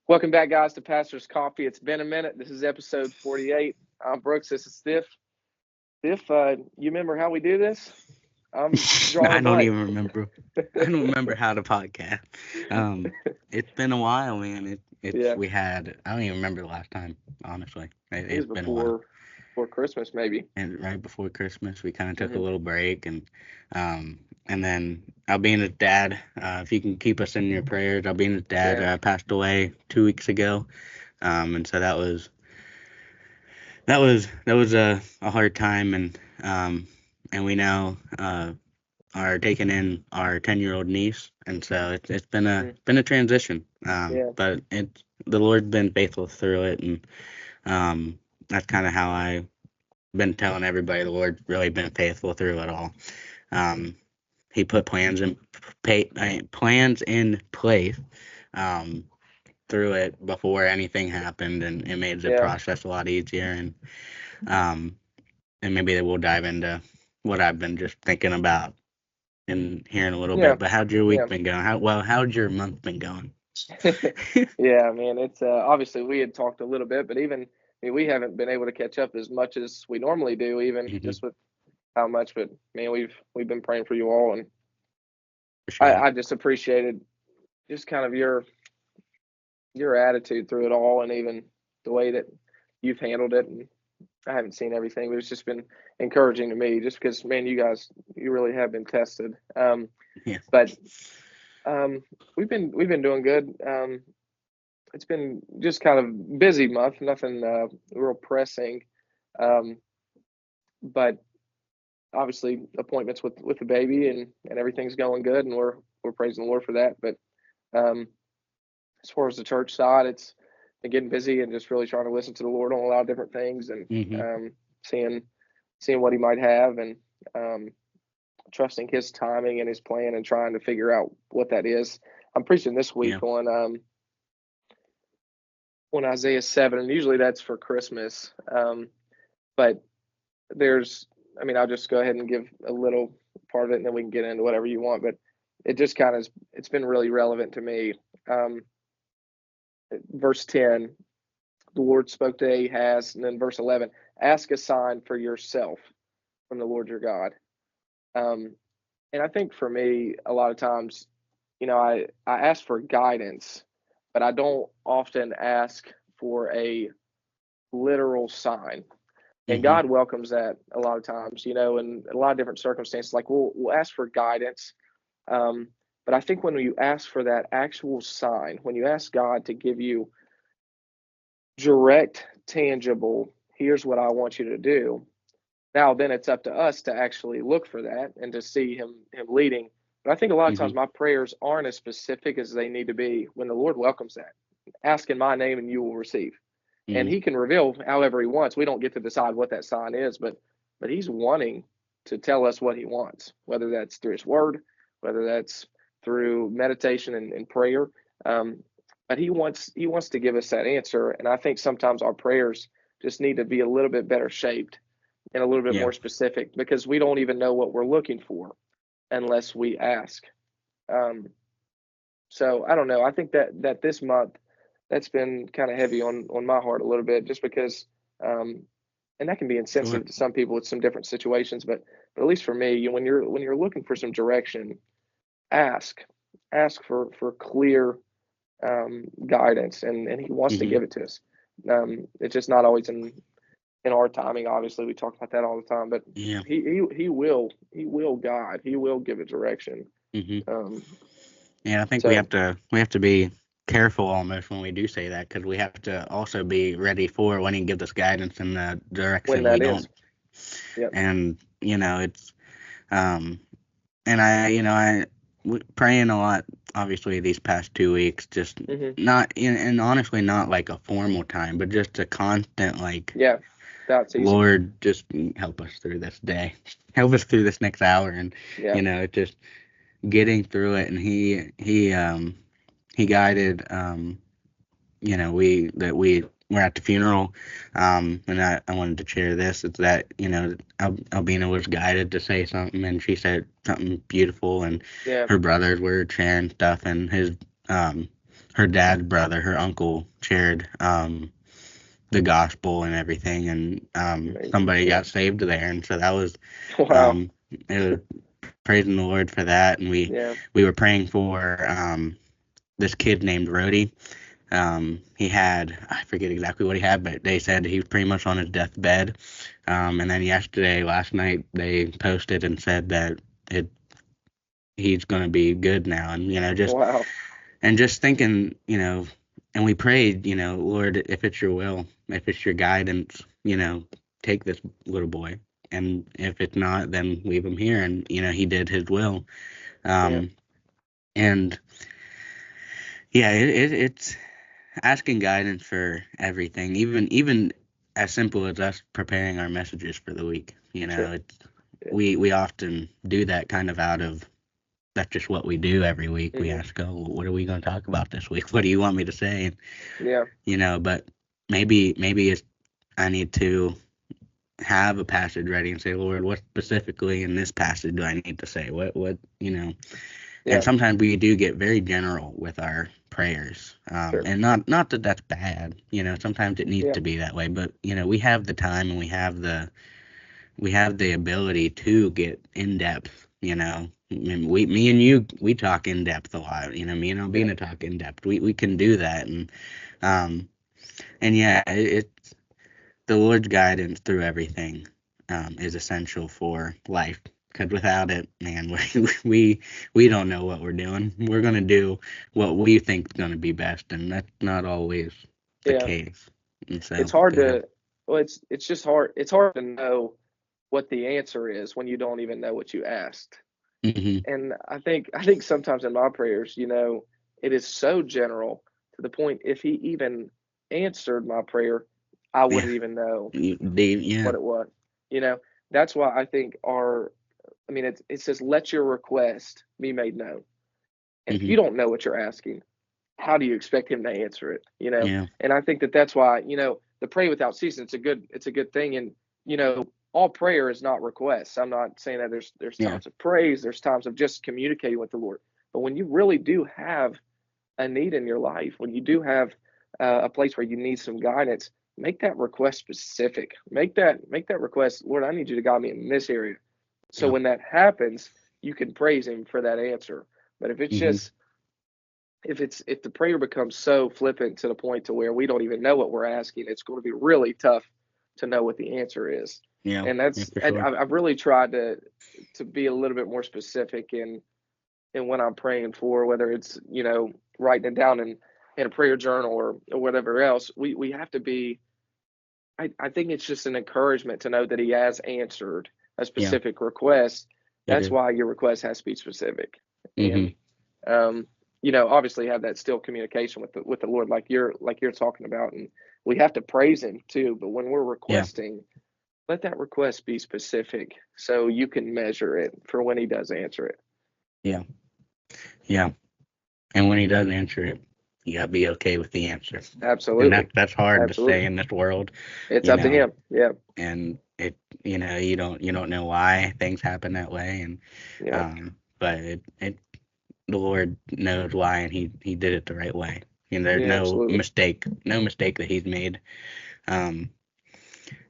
Welcome back, guys, to Pastor's Coffee. It's been a minute. This is episode 48. I'm Brooks. This is Stiff. Stiff, you remember how we do this? I'm drawing I a don't blank. even remember. I don't remember how to podcast. It's been a while, man. Yeah, I don't even remember the last time, honestly. it was It's been a while. before Christmas, maybe. And right before Christmas, we kind of took a Hmm. little break, um, and then Albina's dad. If you can keep us in your prayers, Albina's dad Yeah, passed away 2 weeks ago. And so that was a hard time, and we now are taking in our 10-year-old niece, and so it's hmm, been a transition. yeah, But the Lord's been faithful through it, and that's kind of how I've been telling everybody. The Lord's really been faithful through it all. Um, he put plans in place um, through it before anything happened, and it made the yeah, process a lot easier. Um, and maybe we'll dive into what I've been just thinking about in here in a little yeah, bit. But how'd your yeah. week been going? How'd your month been going? Yeah, man. It's obviously we had talked a little bit, but even I mean, we haven't been able to catch up as much as we normally do, even Hmm. just with how much. But man, we've been praying for you all, and For sure. I just appreciated just kind of your attitude through it all, and even the way that you've handled it. And I haven't seen everything, but it's just been encouraging to me, just because man, you guys, you really have been tested. Yeah. But um, we've been doing good. It's been just kind of busy month, nothing real pressing. Um, but obviously appointments with the baby, and everything's going good, and we're praising the Lord for that. But um, as far as the church side, it's been getting busy and just really trying to listen to the Lord on a lot of different things, and Hmm. um, seeing seeing what He might have, and um, trusting His timing and His plan, and trying to figure out what that is. I'm preaching this Yeah. week on Isaiah 7, and usually that's for Christmas. But there's, I mean, I'll just go ahead and give a little part of it, and then we can get into whatever you want. But it just kind of, it's been really relevant to me. Um, verse 10, the Lord spoke to Ahaz, and then verse 11, ask a sign for yourself from the Lord your God. Um, and I think for me, a lot of times, I ask for guidance, but I don't often ask for a literal sign. And Hmm. God welcomes that a lot of times, in a lot of different circumstances. Like we'll ask for guidance, um, but I think when you ask for that actual sign, when you ask God to give you direct, tangible, here's what I want you to do. Now, then it's up to us to actually look for that and to see Him leading. But I think a lot of Hmm. times my prayers aren't as specific as they need to be when the Lord welcomes that. Ask in my name and you will receive, and Hmm. He can reveal however He wants. We don't get to decide what that sign is, but He's wanting to tell us what He wants, whether that's through His Word, whether that's through meditation and prayer. Um, but He wants to give us that answer, and I think sometimes our prayers just need to be a little bit better shaped and a little bit Yeah. more specific, because we don't even know what we're looking for unless we ask. Um, so I don't know. I think that this month that's been kind of heavy on my heart a little bit, just because, um, and that can be Sure. insensitive to some people with some different situations, but at least for me, when you're looking for some direction, ask ask for clear guidance, and He wants to Hmm. give it to us. It's just not always in our timing. Obviously, we talk about that all the time, but Yeah. he will guide. He will give a direction. Hmm. Um, Yeah. I think so we have to be careful almost when we do say that, because we have to also be ready for when he gives us guidance in the when direction we that don't. is, yep. And it's um and praying a lot, obviously, these past 2 weeks, just Hmm. not, and honestly, not like a formal time, but just a constant, like, Yeah, that's easy. Lord, just help us through this day, help us through this next hour, and Yeah. just getting through it. And he guided, we were at the funeral, and I wanted to share this. It's that, Albina was guided to say something, and she said something beautiful, and Yeah. her brothers were sharing stuff, and um, her dad's brother, her uncle, shared the gospel and everything, and Amazing. somebody got saved there, and so that was Wow. it was praising the Lord for that, and Yeah. we were praying for this kid named Rhodey. He had, I forget exactly what he had, but they said he was pretty much on his deathbed. And then last night, they posted and said that it he's going to be good now, and Wow. just thinking, and we prayed, Lord, if it's your will, if it's your guidance, take this little boy, and if it's not, then leave him here, and he did his will. Yeah. Um, and yeah, it's asking guidance for everything, even as simple as us preparing our messages for the week. Sure. It's Yeah. we often do that kind of out of that's just what we do every week. We Hmm. ask, oh, what are we going to talk about this week? What do you want me to say? Yeah. But maybe it's I need to have a passage ready and say, Lord, what specifically in this passage do I need to say? What. And Yeah. sometimes we do get very general with our prayers, Sure. and not that that's bad. Sometimes it needs Yeah. to be that way, but we have the time and we have the ability to get in depth. I mean, me and you, we talk in depth a lot. Me and Yeah. Albina talk in depth. We can do that, um, and yeah, it's the Lord's guidance through everything is essential for life. Because without it, man, we don't know what we're doing. We're gonna do what we think is gonna be best, and that's not always the Yeah. case. And so, It's hard go ahead. to. Well, it's just hard. It's hard to know what the answer is when you don't even know what you asked. Hmm. And I think sometimes in my prayers, it is so general to the point if he even answered my prayer, I Yeah, wouldn't even know yeah. what it was. You know, that's why I think I mean, it says, let your request be made known. And if Hmm. you don't know what you're asking, how do you expect him to answer it? Yeah, And I think that that's why, the pray without ceasing, it's a good thing. And, all prayer is not requests. I'm not saying that there's yeah. times of praise, there's times of just communicating with the Lord. But when you really do have a need in your life, when you do have a place where you need some guidance, make that request specific. Make that request, Lord, I need you to guide me in this area. So Yeah. when that happens, you can praise him for that answer. But if it's Hmm. just if the prayer becomes so flippant to the point to where we don't even know what we're asking, it's going to be really tough to know what the answer is. Yeah, And yeah, that's for and sure. I've really tried to be a little bit more specific in when I'm praying for, whether it's writing it down in a prayer journal or whatever else. We have to be. I think it's just an encouragement to know that he has answered a Yeah, specific request. it That's is. why your request has to be specific. And Hmm. um, obviously have that still communication with the Lord, like you're talking about, and we have to praise Him too. But when we're Yeah, requesting, let that request be specific so you can measure it for when He does answer it. yeah, yeah. And when he does answer it, you gotta be okay with the answer. And Absolutely, that's hard to say absolutely. in this world, It's you up to know. Him. Yeah, And it, you don't know why things happen that way, and yeah, but the Lord knows why, and he did it the right way. There's yeah, absolutely. no mistake that he's made. Um,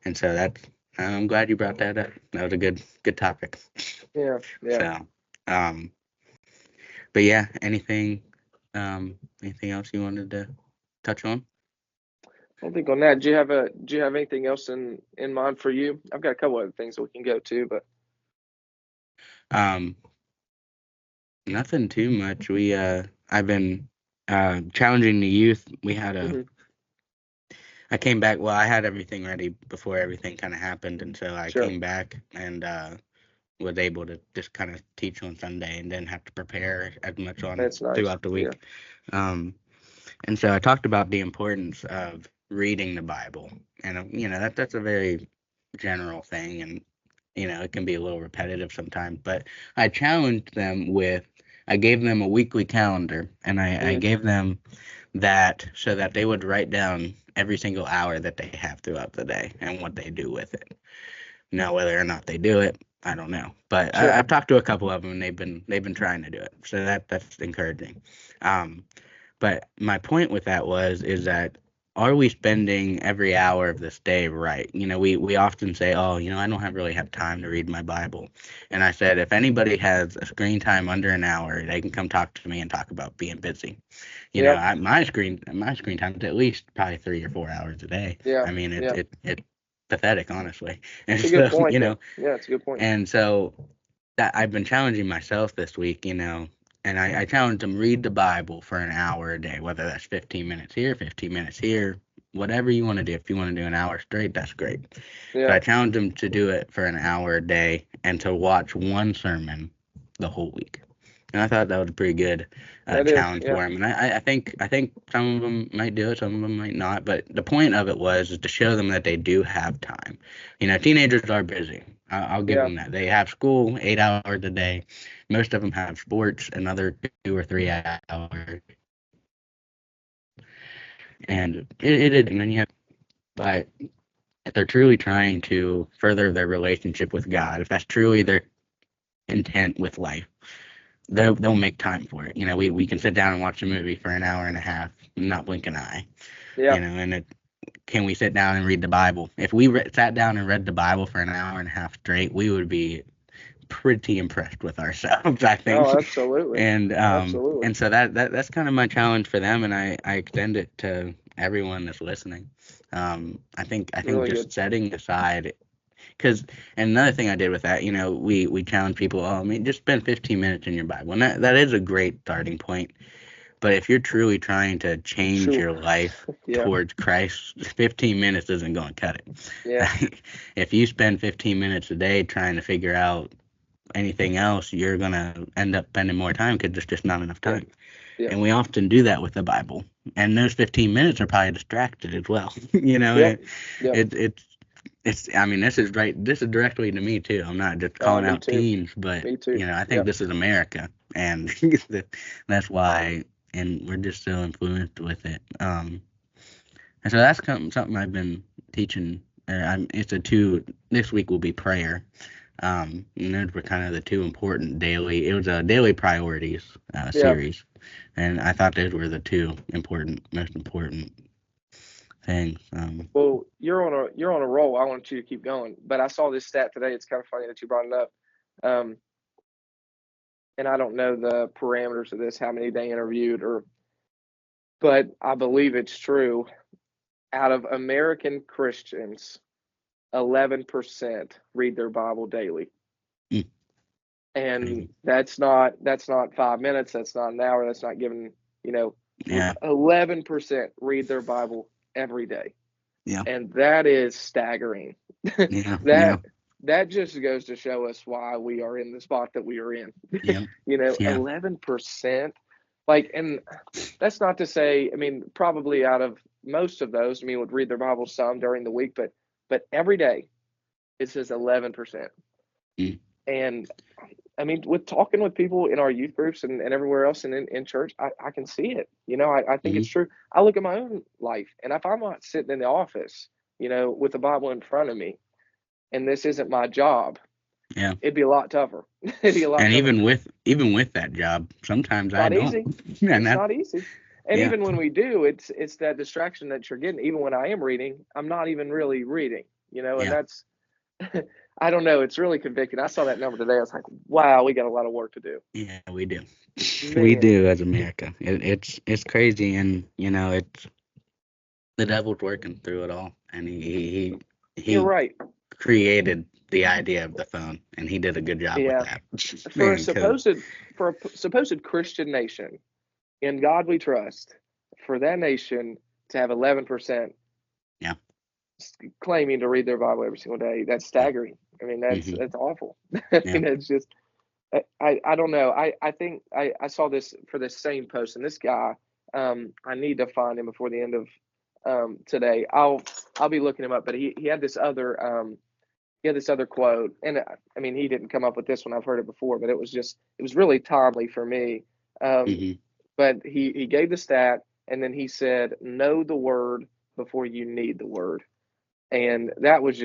and so that's I'm glad you brought that up. That was a good topic. Yeah, yeah. So, um, but yeah, anything else you wanted to touch on? I think on that, do you have anything else in mind for you? I've got a couple other things that we can go to, but Um, Nothing too much. I've been challenging the youth. hmm I came back. Well, I had everything ready before everything kind of happened, and so I sure, came back and was able to just kind of teach on Sunday and didn't have to prepare as much on that's nice. throughout the Yeah, week. Um, and so I talked about the importance of reading the Bible, and that's a very general thing, and it can be a little repetitive sometimes. But I challenged them with. I gave them a weekly calendar, and I mm, gave them that so that they would write down every single hour that they have throughout the day and what they do with it. Now, whether or not they do it, I don't know. But sure, I've talked to a couple of them, and they've been trying to do it, so that's encouraging. Um, But my point with that is that are we spending every hour of this day right? We often say, oh, I don't really have time to read my Bible. And I said, if anybody has a screen time under an hour, they can come talk to me and talk about being busy. Yep. My screen time is at least probably 3 or 4 hours a day. Yeah. I mean, Yeah. it's pathetic, honestly. And It's a good so, point, though. Yeah, it's a good point. and so that I've been challenging myself this week, and I challenged them read the Bible for an hour a day, whether that's 15 minutes here, 15 minutes here, whatever you want to do. If you want to do an hour straight, that's great. So Yeah. I challenged them to do it for an hour a day and to watch one sermon the whole week. And I thought that was a pretty good That is. challenge Yeah. for them. And I think some of them might do it, some of them might not. But the point of it is to show them that they do have time. Teenagers are busy. I'll give Yeah. them that. They have school 8 hours a day. Most of them have sports another 2 or 3 hours. And it is. And then you have, but if they're truly trying to further their relationship with God, if that's truly their intent with life, they'll make time for it. We can sit down and watch a movie for an hour and a half, and not blink an eye. Yeah. Can we sit down and read the Bible? If we sat down and read the Bible for an hour and a half straight, we would be pretty impressed with ourselves, I think. Oh, absolutely. And Absolutely. and so that's kind of my challenge for them, and I extend it to everyone that's listening. I think Really just good. setting aside, because and another thing I did with that, we challenge people. Oh, I mean, just spend 15 minutes in your Bible, and that is a great starting point. But if you're truly trying to change Sure. your life Yeah. towards Christ, 15 minutes isn't going to cut Yeah. it. If you spend 15 minutes a day trying to figure out anything else, you're going to end up spending more time because there's just not enough Yeah. time. Yeah. And we often do that with the Bible. And those 15 minutes are probably distracted as well. Yep. Yep. I mean, this is directly to me too. I'm not just Oh, calling me out too. teens, but Me too. I think Yep. this is America, and that's why, and we're just so influenced with it. And so that's something I've been teaching. This week will be prayer. And those were kind of the two important daily. It was a daily priorities Yeah. series, and I thought those were the two most important things. Well, you're on a roll. I want you to keep going. But I saw this stat today. It's kind of funny that you brought it up. Um, and I don't know the parameters of this, how many they interviewed, but I believe it's true. Out of American Christians, 11% read their Bible daily. Mm. And that's not 5 minutes, that's not an hour, that's not giving, Yeah. 11% read their Bible every day. Yeah. And that is staggering. Yeah. that that just goes to show us why we are in the spot that we are in. Yeah. Yeah. 11%. Like, and that's not to say, I mean, probably out of most of those, I mean, would read their Bible some during the week, but every day it says 11%. Mm. And I mean, with talking with people in our youth groups and everywhere else and in church, I can see it. I think it's true. I look at my own life, and if I'm not sitting in the office, with the Bible in front of me, and this isn't my job, Yeah. it'd be a lot tougher. It'd be a lot And tougher. even with that job, sometimes I Not don't. easy. And It's not easy. And yeah. even when we do, it's that distraction that you're getting. Even when I am reading, I'm not even really reading, and Yeah. that's I don't know. It's really convicting. I saw that number today. I was like, wow, we got a lot of work to do. Yeah, we do. We Man. do as America. It's crazy, and it's the devil's working through it all, and You're he right. created the idea of the phone, and he did a good job with Yeah. that. For Man, 'cause a supposed Christian nation, in God we trust, for that nation to have 11% yeah, claiming to read their Bible every single day, that's yeah, staggering. I mean, that's hmm that's awful. I yeah, mean, it's just I don't know. I think I saw this for this same post, and this guy, I need to find him before the end of today. I'll be looking him up, but he had this other quote, and I mean, he didn't come up with this one. I've heard it before, but it was really timely for me. Um, hmm but he gave the stat, and then he said, "Know the word before you need the word," and that was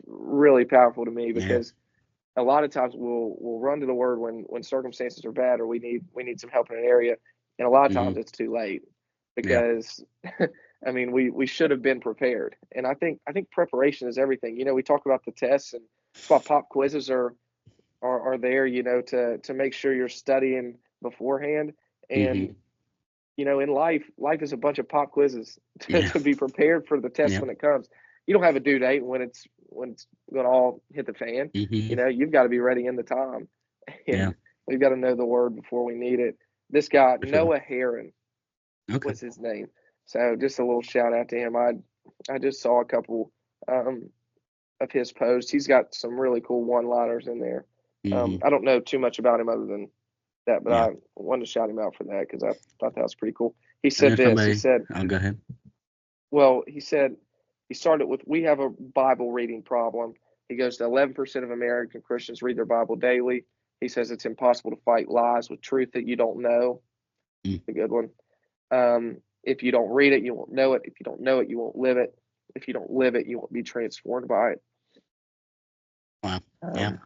really powerful to me yeah, because a lot of times we'll run to the word when circumstances are bad or we need some help in an area, And a lot of times Mhm. it's too late Yeah. because I mean we should have been prepared. And I think preparation is everything. We talk about the tests, and that's why pop quizzes are there, to make sure you're studying beforehand. And Mhm. in life is a bunch of pop quizzes to, Yeah. to be prepared for the test Yeah. when it comes. You don't have a due date when it's going to all hit the fan. Mhm. You've got to be ready in the time, Yeah. and we've got to know the word before we need it. This guy For sure. Noah Heron Okay. was his name, so just a little shout out to him. I just saw a couple um, of his posts. He's got some really cool one-liners in there. Mhm. I don't know too much about him other than that, but Yeah. I wanted to shout him out for that because I thought that was pretty cool. He I know said this. He somebody. said, I'll go ahead. well, he said he started with, we have a Bible reading problem. He goes to 11% of American Christians read their Bible daily. He says it's impossible to fight lies with truth that you don't know. Mm. A good one. If you don't read it, you won't know it. If you don't know it, you won't live it. If you don't live it, you won't be transformed by it. Wow. Yeah. Um,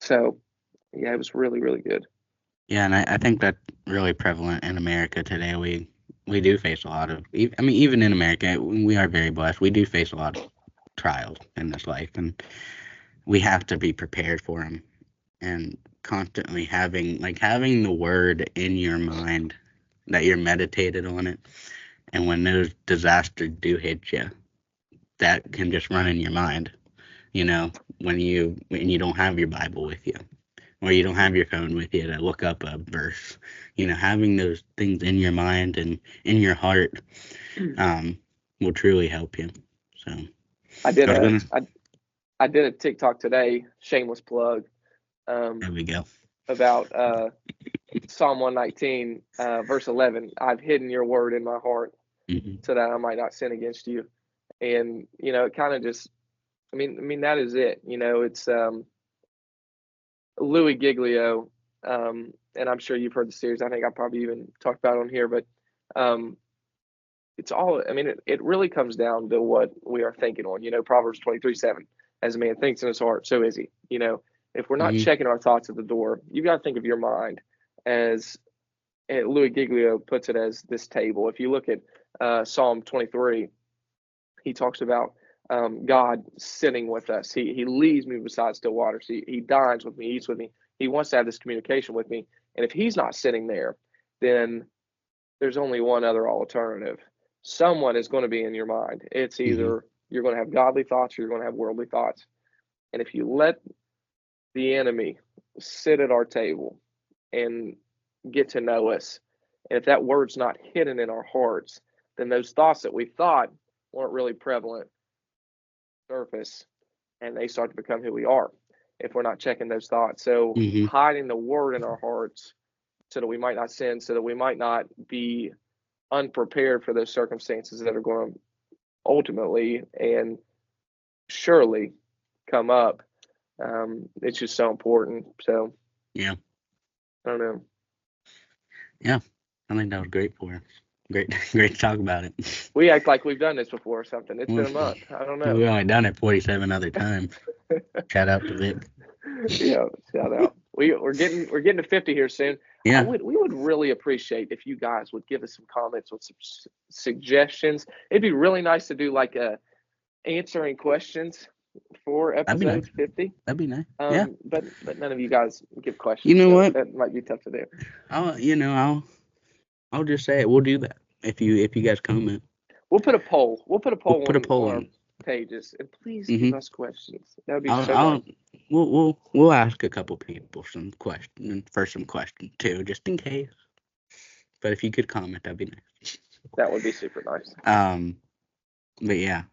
so, yeah, it was really, really good. Yeah, and I think that's really prevalent in America today. We do face a lot of. I mean, even in America, we are very blessed. We do face a lot of trials in this life, and we have to be prepared for them. And constantly having the word in your mind that you're meditated on it, and when those disasters do hit you, that can just run in your mind. You know, when you don't have your Bible with you, or you don't have your phone with you to look up a verse. Having those things in your mind and in your heart um, will truly help you. So I did I was a gonna. I, I did a TikTok today, shameless plug, There we go. about Psalm 119, verse 11. I've hidden your word in my heart Hmm. so that I might not sin against you. And it kind of just, I mean that is it. It's Louis Giglio, and I'm sure you've heard the series. I think I probably even talked about it on here, but um, it's all. I mean, it really comes down to what we are thinking on. Proverbs 23:7. As a man thinks in his heart, so is he. If we're not Hmm. checking our thoughts at the door, you've got to think of your mind as Louis Giglio puts it, as this table. If you look at Psalm 23, he talks about God sitting with us. He leads me beside still waters. He dines with me, eats with me. He wants to have this communication with me. And if he's not sitting there, then there's only one other alternative. Someone is going to be in your mind. It's Hmm. either you're going to have godly thoughts or you're going to have worldly thoughts. And if you let the enemy sit at our table and get to know us, and if that word's not hidden in our hearts, then those thoughts that we thought weren't really prevalent surface, and they start to become who we are if we're not checking those thoughts. So Hmm. hiding the word in our hearts so that we might not sin, so that we might not be unprepared for those circumstances that are going to ultimately and surely come up. It's just so important. So Yeah. I don't know. Yeah. I think that was great for us. Great, great to talk about it. We act like we've done this before or something. It's been we a month. I don't know. only done it 47 other times. Shout out to Vic. Yeah, shout out. We're getting to 50 here soon. Yeah. We would really appreciate if you guys would give us some comments with some suggestions. It'd be really nice to do like a answering questions for That'd be nice. episode 50. That'd be nice. Yeah. But none of you guys give You questions, know so what? that might be tough to do. I'll just say it. We'll do that if you guys comment. We'll put a poll. We'll put a We'll poll put a on poll our in. pages, and please give Hmm. us questions. That would be I'll so nice. I'll we'll ask a couple people some questions too, just in case. But if you could comment, that'd be nice. That would be super nice. But yeah.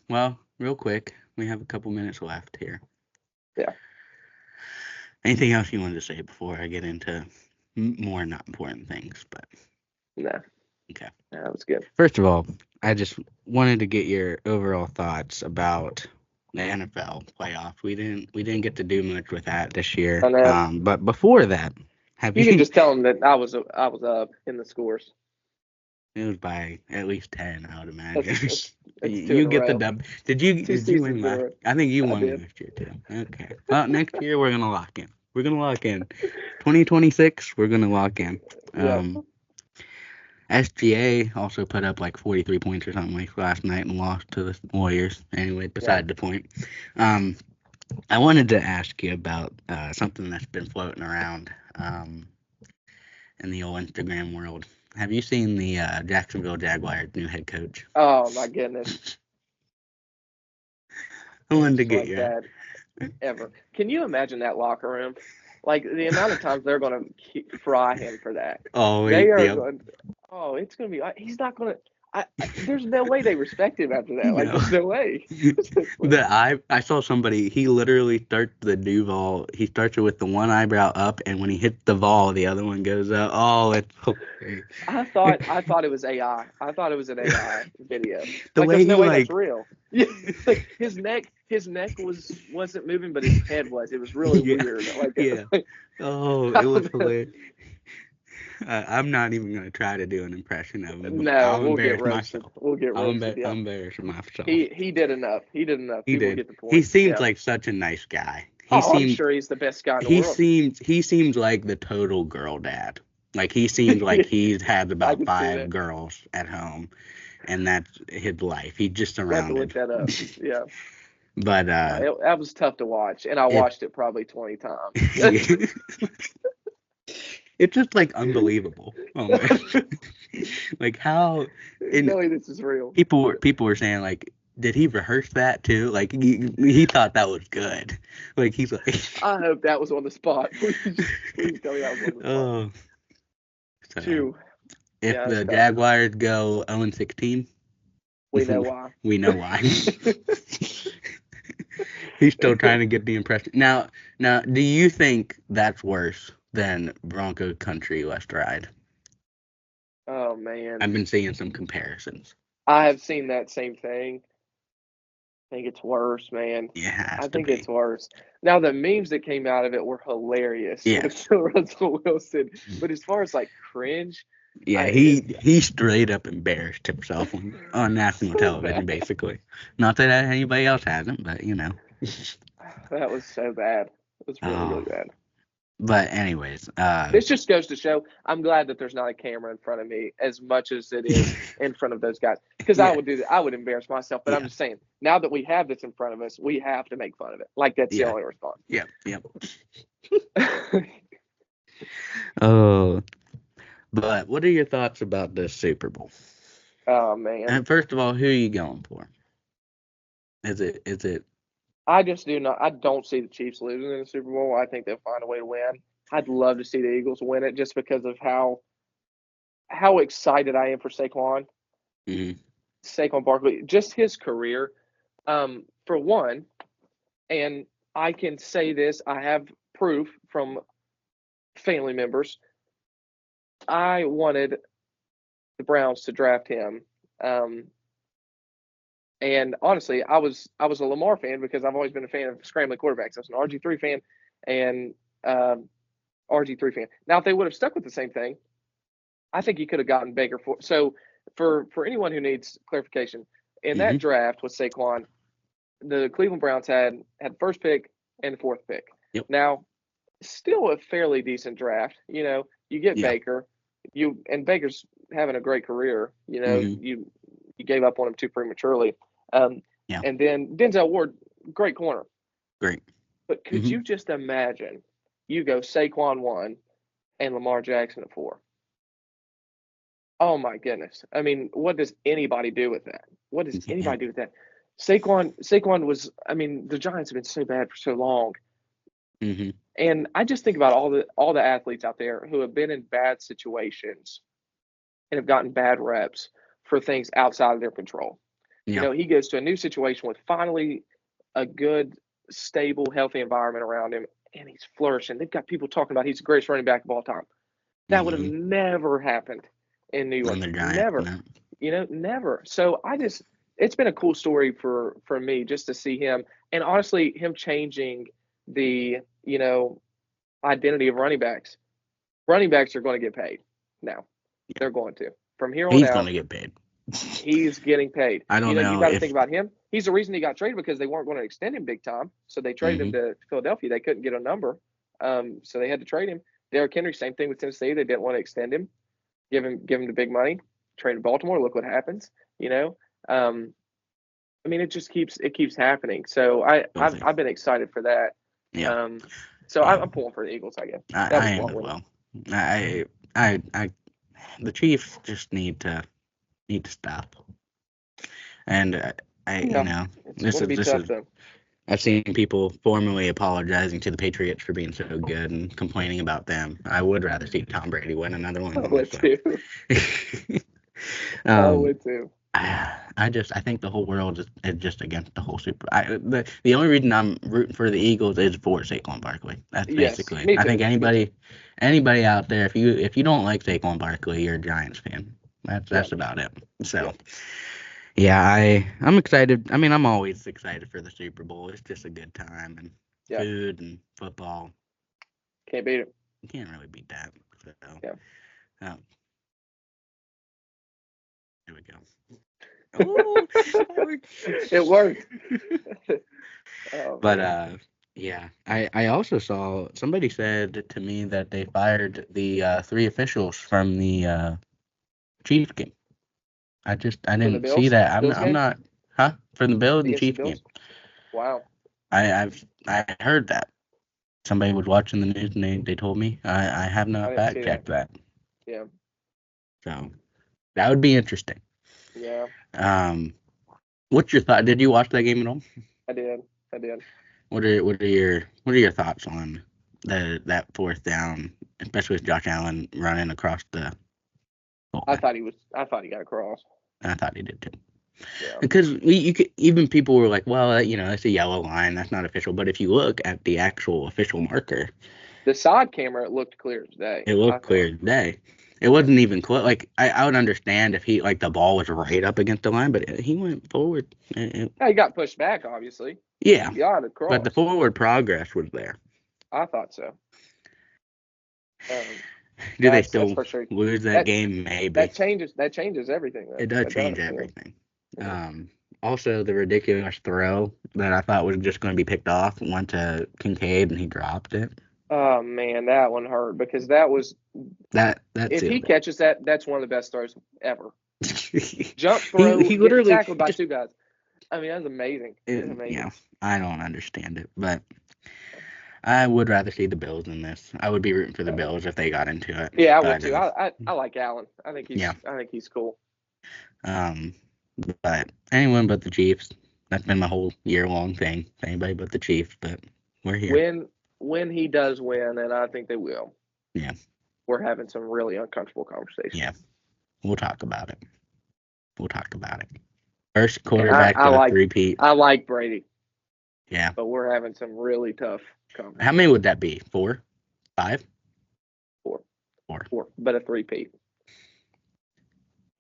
Well, real quick, we have a couple minutes left here. Yeah. Anything else you wanted to say before I get into more not important things? But No, okay. that was good. First of all, I just wanted to get your overall thoughts about the NFL playoffs. We didn't get to do much with that this year. I know. But before that, have You can you? just tell them that I was up in the scores. It was by at least 10, I would imagine. That's two in You a get the row. dub. Did you Two did you win seasons in a last? row. I think you I won did. last year too. Okay. Well, next year we're gonna lock in. We're gonna lock in. 2026. We're gonna lock in. Yeah. SGA also put up like 43 points or something like last night and lost to the Warriors. Anyway, Yeah. beside the point. I wanted to ask you about something that's been floating around in the old Instagram world. Have you seen the Jacksonville Jaguars new head coach? Oh my goodness. I wanted to Things get like your. that ever. Can you imagine that locker room? Like the amount of times they're going to fry him for that. Oh, They are yeah. going. Oh, it's going to be. He's not going to. There's no way they respect him after that. Like, No. there's no way. I saw somebody. He literally starts the Duval. He starts it with the one eyebrow up, and when he hits the ball, the other one goes up. Oh, it's okay. I thought it was AI. I thought it was an AI video. The Like, way there's no he way like that's real. Yeah, like his neck wasn't moving, but his head was. It was really yeah, weird. Like, yeah. Oh, it was hilarious. I'm not even gonna try to do an impression of him. no, I'll we'll get embarrass roasted. myself. We'll get roasted. I'll Yeah, embarrass myself. he did enough. He did enough. He People did. get the He point. seems Yeah. like such a nice guy. Oh, I'm sure he's the best guy in the world. He seems like the total girl dad. Like he seems like he's had I about can see 5 that. girls at home, and that's his life. He's just We'll have to look surrounded. that up. Yeah, But that was tough to watch, and I it watched it probably 20 times. it's just like unbelievable. Oh man. Like how No way this is real. people were saying like, did he rehearse that too? Like he thought that was good. Like he's like I hope that was on the spot. Please tell me that was on the spot. oh. So, Phew. if Yeah, the that's tough. Jaguars go 0-16, We know why. we know why. He's still trying to get the impression. Now, do you think that's worse than Bronco Country West Ride? Oh man, I've been seeing some comparisons. I have seen that same thing. I think it's worse, man. It has I to think be. it's worse. Now the memes that came out of it were hilarious Yeah. with Russell Wilson, but as far as like cringe, Yeah, he straight up embarrassed himself on national television, basically. Not that anybody else hasn't, but you know. That was so bad. It was really, really bad. But anyways, this just goes to show I'm glad that there's not a camera in front of me as much as it is in front of those guys. Because Yeah. I would do that. I would embarrass myself. But I'm just saying, now that we have this in front of us, we have to make fun of it. Like that's the only response. Yep. Oh, but what are your thoughts about the Super Bowl? Oh man. And first of all, who are you going for? Is it I just do not. I don't see the Chiefs losing in the Super Bowl. I think they'll find a way to win. I'd love to see the Eagles win it just because of how excited I am for Saquon. Mhm. Saquon Barkley, just his career. For one, and I can say this, I have proof from family members. I wanted the Browns to draft him. And honestly, I was a Lamar fan because I've always been a fan of scrambling quarterbacks. I was an RG3 fan and RG3 fan. Now, if they would have stuck with the same thing, I think you could have gotten Baker for. So, for anyone who needs clarification, in that draft with Saquon, the Cleveland Browns had first pick and the fourth pick. Yep. Now, still a fairly decent draft. You know, you get Baker, and Baker's having a great career. You know, you gave up on him too prematurely. And then Denzel Ward, great corner. Great. But could you just imagine you go Saquon 1 and Lamar Jackson at 4? Oh my goodness. I mean, what does anybody do with that? What does anybody do with that? Saquon was, I mean, the Giants have been so bad for so long. And I just think about all the athletes out there who have been in bad situations and have gotten bad reps for things outside of their control. You know, he goes to a new situation with finally a good, stable, healthy environment around him, and he's flourishing. They've got people talking about he's the greatest running back of all time. That would have never happened in New York. Never. No. You know, never. So it's been a cool story for me just to see him, and honestly, him changing the, you know, identity of running backs. Running backs are going to get paid now. They're going to. From here on out. He's going to get paid. He's getting paid. I don't know. You got to think about him. He's the reason he got traded because they weren't going to extend him big time. So they traded him to Philadelphia. They couldn't get a number. So they had to trade him. Derrick Henry, same thing with Tennessee. They didn't want to extend him, give him the big money. Traded Baltimore. Look what happens. I mean, it just keeps happening. So I've been excited for that. Yeah. So Yeah. I'm pulling for the Eagles, I guess. I am as well. The Chiefs just need to stop. And this is. I've seen people formally apologizing to the Patriots for being so good and complaining about them. I would rather see Tom Brady win another one. I would too. I would too. I think the whole world is just against the whole Super. The only reason I'm rooting for the Eagles is for Saquon Barkley. That's basically. Me too. I think anybody out there, if you don't like Saquon Barkley, you're a Giants fan. That's about it. So. Yeah, I'm excited. I mean, I'm always excited for the Super Bowl. It's just a good time and food and football. Can't beat it. You can't really beat that. So, yeah. Here we go. Oh, it worked. But yeah, I also saw somebody said to me that they fired the 3 officials from the Chiefs game. I didn't see that. I'm not, for the Bills and Chiefs game. Wow. I heard that. Somebody was watching the news and they told me. I have not fact checked that. Yeah. So that would be interesting. Yeah. What's your thought? Did you watch that game at all? I did. What are your thoughts on that 4th down, especially with Josh Allen running across the goal line? I thought he got across. I thought he did too. Yeah. Because even people were like, well, it's a yellow line, that's not official. But if you look at the actual official marker, the side camera, it looked clear as day. It looked clear as day. It wasn't even close. Like I would understand if the ball was right up against the line, but he went forward. He got pushed back, obviously. Yeah. He got across. But the forward progress was there. I thought so. Do they still lose that game? Maybe. That changes everything. Though. It does change everything. Also, the ridiculous throw that I thought was just going to be picked off went to Kincaid and he dropped it. Oh man, that one hurt because that was if he catches that, that's one of the best throws ever. Jump throw, he literally tackled by 2 guys. I mean, that's amazing. Yeah, I don't understand it, but I would rather see the Bills in this. I would be rooting for the Bills if they got into it. Yeah, I would too. I like Allen. I think he's cool. But anyone but the Chiefs. That's been my whole year-long thing. Anybody but the Chiefs, but we're here. When he does win, and I think they will. Yeah. We're having some really uncomfortable conversations. Yeah. We'll talk about it. First quarterback to a three-peat. I like Brady. Yeah. But we're having some really tough conversations. How many would that be? 4? 5? 4. 4, but a three-peat.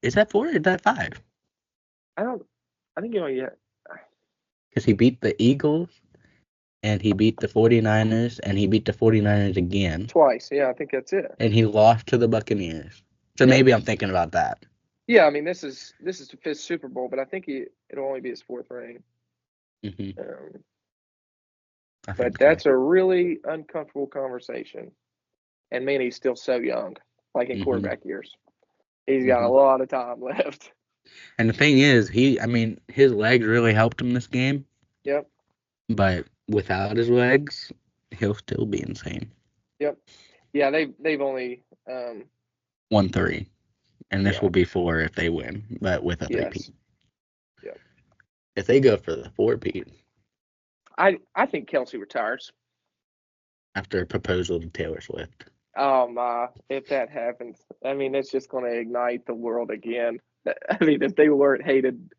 Is that 4 or is that 5? I think you only get. Because he beat the Eagles, and he beat the 49ers, and he beat the 49ers again. Twice, yeah, I think that's it. And he lost to the Buccaneers. So maybe I'm thinking about that. Yeah, I mean, this is the 5th Super Bowl, but I think it'll only be his 4th reign. Mm-hmm. But that's a really uncomfortable conversation. And man, he's still so young, like in quarterback years. He's got a lot of time left. And the thing is, his legs really helped him this game. Yep. But without his legs, he'll still be insane. Yep. Yeah, they've only won 3, and this will be 4 if they win, but with a 3-peat. Yep. If they go for the 4-peat, I think Kelsey retires after a proposal to Taylor Swift. Oh my! If that happens, I mean, it's just going to ignite the world again. I mean, if they weren't hated,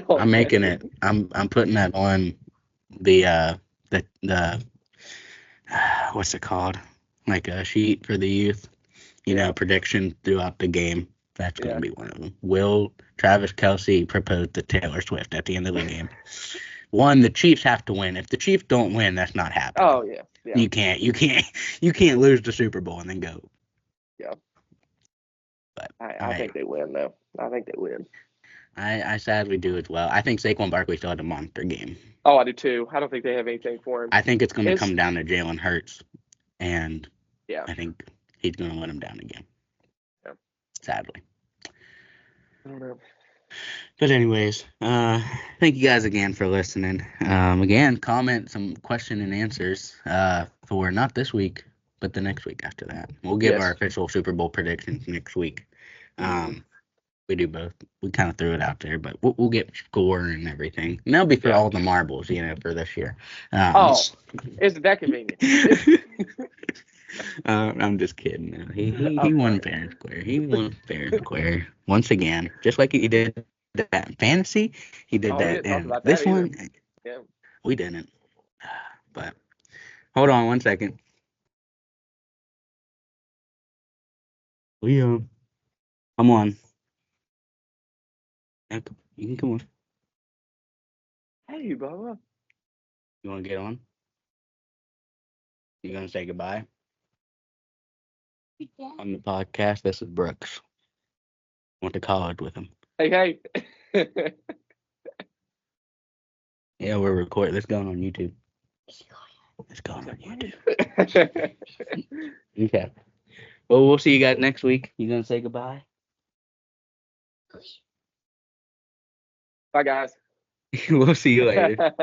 I'm making it. I'm putting that on the what's it called? Like a sheet for the youth. Prediction throughout the game. That's going to be one of them. Will Travis Kelce propose to Taylor Swift at the end of the game? One, the Chiefs have to win. If the Chiefs don't win, that's not happening. Oh yeah. You can't lose the Super Bowl and then go. Yeah. But I think they win though. I think they win. I sadly do as well. I think Saquon Barkley still had a monster game. Oh, I do too. I don't think they have anything for him. I think it's going to come down to Jalen Hurts. and Yeah. I think he's going to let him down again. Yeah. Sadly. I don't know. But anyways, thank you guys again for listening. Again, comment some question and answers for not this week, but the next week after that. We'll give our Yes. official Super Bowl predictions next week. Mhm. We do both. We kind of threw it out there, but we'll get score and everything. And that'll be for Yeah. all the marbles, for this year. Oh, isn't that convenient? I'm just kidding. No, he I'm won sorry. fair and square. He won fair and square once again, just like he did that in fantasy. He did Oh, we that didn't talk in about that this either. one. Yeah. We didn't. But hold on 1 second. Leo, come on. You can come on. Hey, Bubba. You want to get on? You gonna say goodbye on the podcast? This is Brooks. Went to college with him. Hey. Yeah, we're recording. This going on YouTube. It's going on YouTube. Okay. Well, we'll see you guys next week. You gonna say goodbye? Bye, guys. We'll see you later.